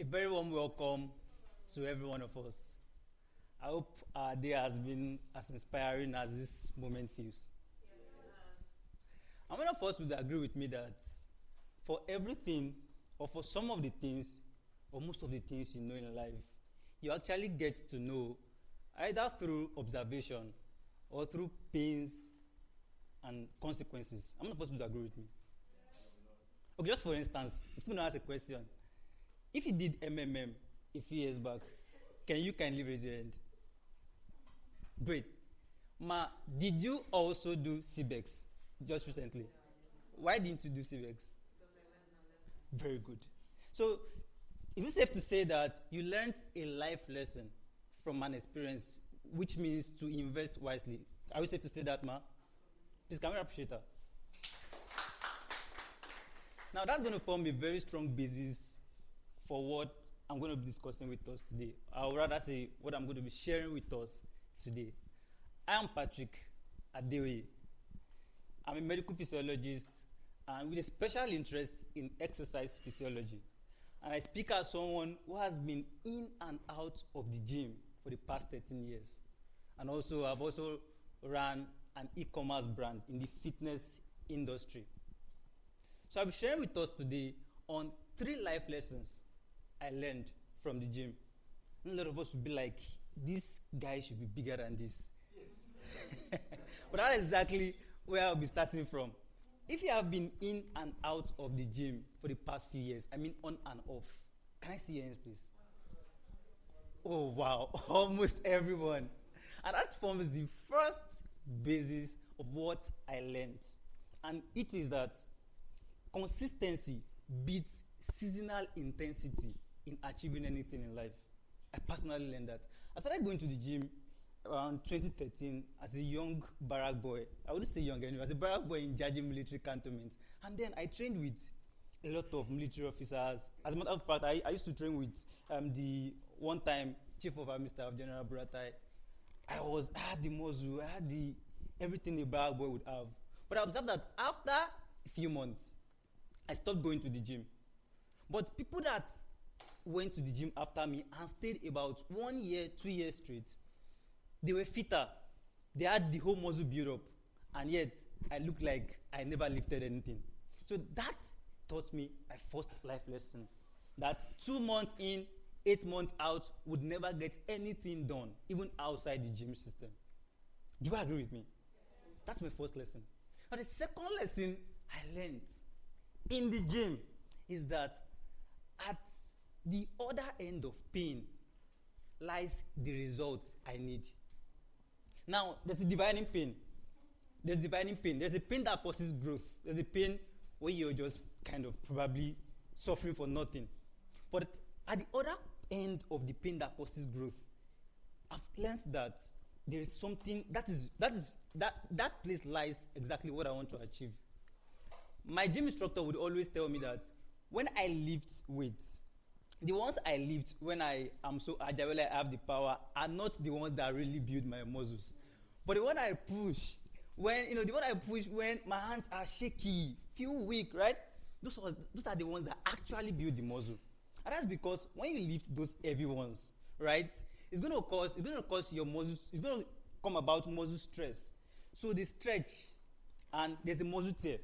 A very warm welcome to every one of us. I hope our day has been as inspiring as this moment feels. How many of us would agree with me that for everything, or for some of the things, or most of the things you know in life, you actually get to know either through observation or through pains and consequences? How many of us would agree with me? Okay, just for instance, I'm going to ask a question. If you did MMM a few years back, can you kindly raise your hand? Great. Ma, did you also do CBEX just recently? Why didn't you do CBEX? Very good. So, is it safe to say that you learned a life lesson from an experience, which means to invest wisely? Are we safe to say that, Ma? Please, can we appreciate her? Now, that's going to form a very strong basis for what I'm going to be discussing with us today. I would rather say what I'm going to be sharing with us today. I am Patrick Adeoye. I'm a medical physiologist and with a special interest in exercise physiology. And I speak as someone who has been in and out of the gym for the past 13 years. And also, I've also run an e-commerce brand in the fitness industry. So I'll be sharing with us today on 3 life lessons I learned from the gym. A lot of us will be like, this guy should be bigger than this. Yes. But that's exactly where I'll be starting from. If you have been in and out of the gym for the past few years, I mean on and off, can I see your hands, please? Oh, wow, almost everyone. And that forms the first basis of what I learned. And it is that consistency beats seasonal intensity in achieving anything in life. I personally learned that. I started going to the gym around 2013 as a young barrack boy. I wouldn't say young anyway, as a barrack boy in Jaji military cantonment. And then I trained with a lot of military officers. As a matter of fact, I used to train with the one-time Chief of Army Staff, General Buratai. I had the muzzle, I had the everything a barrack boy would have. But I observed that after a few months, I stopped going to the gym. But people that went to the gym after me and stayed about 1 year, 2 years straight, they were fitter. They had the whole muscle build up. And yet, I looked like I never lifted anything. So that taught me my first life lesson. That 2 months in, 8 months out would never get anything done, even outside the gym system. Do you agree with me? That's my first lesson. Now the second lesson I learned in the gym is that at the other end of pain lies the results I need. Now, there's a dividing pain. There's dividing pain. There's a pain that causes growth. There's a pain where you're just kind of probably suffering for nothing. But at the other end of the pain that causes growth, I've learned that there is something that place lies exactly what I want to achieve. My gym instructor would always tell me that when I lift weights, the ones I lift when I am so agile, when I have the power, are not the ones that really build my muscles. But the one I push, when my hands are shaky, feel weak, right? Those are the ones that actually build the muscle. And that's because when you lift those heavy ones, right, it's going to cause your muscles, it's going to come about muscle stress. So they stretch and there's a muscle tear.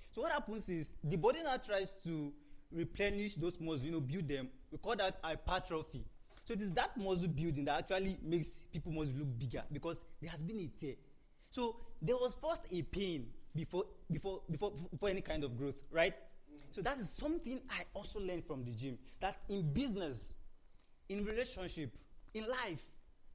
So what happens is the body now tries to replenish those muscles, build them. We call that hypertrophy. So it is that muscle building that actually makes people's muscles look bigger because there has been a tear. So there was first a pain before any kind of growth, right? So that is something I also learned from the gym. That in business, in relationship, in life,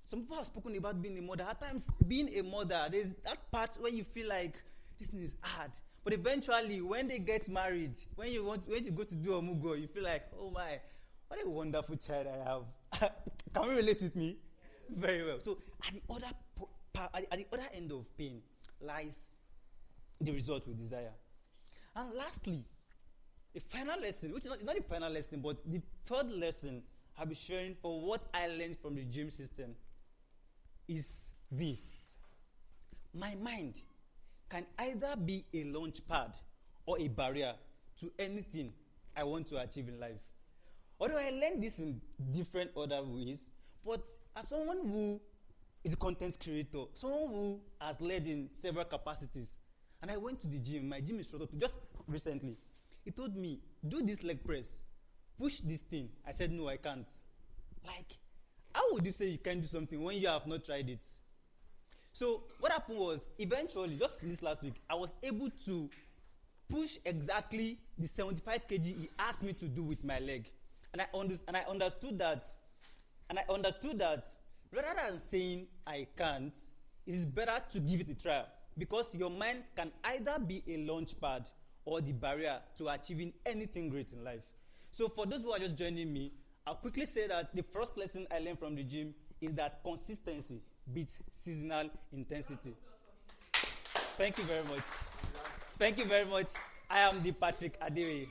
some people have spoken about being a mother. At times, being a mother, there's that part where you feel like this thing is hard. But eventually, when they get married, when you go to do a mugo, you feel like, oh my, what a wonderful child I have. Can you relate with me? Yes. Very well. So at the other end of pain lies the result we desire. And lastly, the final lesson, which is not the final lesson, but the third lesson I'll be sharing for what I learned from the gym system is this. My mind can either be a launch pad or a barrier to anything I want to achieve in life. Although I learned this in different other ways, but as someone who is a content creator, someone who has led in several capacities, and I went to the gym, my gym instructor, just recently, he told me, do this leg press, push this thing. I said, no, I can't. Like, how would you say you can't do something when you have not tried it? So what happened was, eventually, just this last week, I was able to push exactly the 75 kg he asked me to do with my leg. And I understood that, rather than saying I can't, it is better to give it a try, because your mind can either be a launch pad or the barrier to achieving anything great in life. So for those who are just joining me, I'll quickly say that the first lesson I learned from the gym is that consistency beats seasonal intensity. Thank you very much. Thank you very much. I am the Patrick Adeoye.